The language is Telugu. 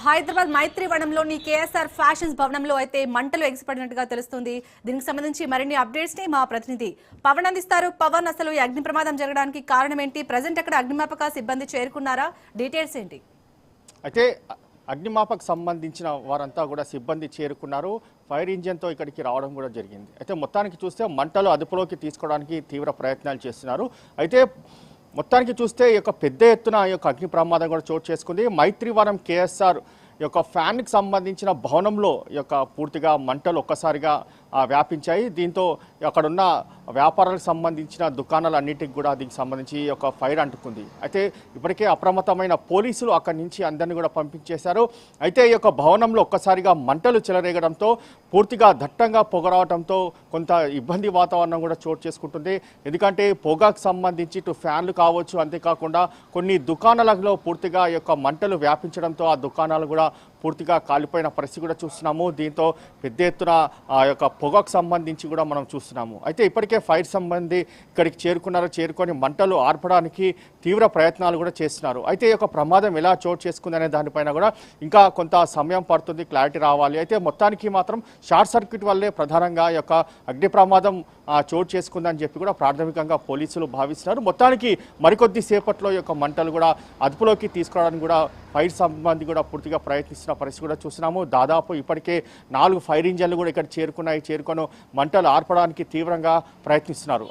హైదరాబాద్ మైత్రివనంలోని కేఎస్ఆర్ ఫ్యాషన్స్ భవనంలో అయితే మంటలు ఎగిసిపడినట్టుగా తెలుస్తుంది. దీనికి సంబంధించి మరిన్ని అప్డేట్స్ ని మా ప్రతినిధి పవన్ అందిస్తారు. పవన్, అసలు ఈ అగ్ని ప్రమాదం జరగడానికి కారణం ఏంటి? ప్రజెంట్ అక్కడ అగ్నిమాపక సిబ్బంది చేరుకున్నారా? డీటెయిల్స్ ఏంటి? అయితే అగ్నిమాపకు సంబంధించిన వారంతా కూడా సిబ్బంది చేరుకున్నారు. ఫైర్ ఇంజిన్తో ఇక్కడికి రావడం కూడా జరిగింది. అయితే మొత్తానికి చూస్తే మంటలు అదుపులోకి తీసుకోవడానికి తీవ్ర ప్రయత్నాలు చేస్తున్నారు. అయితే మొత్తానికి చూస్తే ఈ యొక్క పెద్ద ఎత్తున ఈ యొక్క అగ్ని ప్రమాదం కూడా చోటు చేసుకుంది. మైత్రివనం కేఎస్ఆర్ యొక్క ఫ్యాన్కి సంబంధించిన భవనంలో ఈ యొక్క పూర్తిగా మంటలు ఒక్కసారిగా వ్యాపించాయి. దీంతో అక్కడున్న వ్యాపారాలకు సంబంధించిన దుకాణాలన్నిటికి కూడా దీనికి సంబంధించి ఒక ఫైర్ అంటుకుంది. అయితే ఇప్పటికే అప్రమత్తమైన పోలీసులు అక్కడి నుంచి అందరినీ కూడా పంపించేశారు. అయితే ఈ యొక్క భవనంలో ఒక్కసారిగా మంటలు చెలరేగడంతో పూర్తిగా దట్టంగా పొగ రావడంతో కొంత ఇబ్బంది వాతావరణం కూడా చోటు చేసుకుంటుంది. ఎందుకంటే పొగకు సంబంధించి ఇటు ఫ్యాన్లు కావచ్చు, అంతేకాకుండా కొన్ని దుకాణాలలో పూర్తిగా ఈ యొక్క మంటలు వ్యాపించడంతో ఆ దుకాణాలు కూడా పూర్తిగా కాలిపోయిన పరిస్థితి కూడా చూస్తున్నాము. దీంతో పెద్ద ఎత్తున ఆ యొక్క పొగకు సంబంధించి కూడా మనం చూస్తున్నాము. అయితే ఇప్పటికే ఫైర్ సంబంధి ఇక్కడికి చేరుకొని మంటలు ఆర్పడానికి తీవ్ర ప్రయత్నాలు కూడా చేస్తున్నారు. అయితే ఈ యొక్క ప్రమాదం ఎలా చోటు చేసుకుందనే దానిపైన కూడా ఇంకా కొంత సమయం పడుతుంది, క్లారిటీ రావాలి. అయితే మొత్తానికి మాత్రం షార్ట్ సర్క్యూట్ వల్లే ప్రధానంగా ఈ యొక్క అగ్ని ప్రమాదం చోటు చేసుకుందని చెప్పి కూడా ప్రాథమికంగా పోలీసులు భావిస్తున్నారు. మొత్తానికి మరికొద్ది సేపట్లో ఈ యొక్క మంటలు కూడా అదుపులోకి తీసుకురావడానికి కూడా ఫైర్ సంబంధి కూడా పూర్తిగా ప్రయత్నిస్తున్న పరిస్థితి కూడా చూస్తున్నాము. దాదాపు ఇప్పటికే 4 ఫైర్ ఇంజన్లు కూడా ఇక్కడ చేరుకొని మంటలు ఆర్పడానికి తీవ్రంగా ప్రయత్నిస్తున్నారు.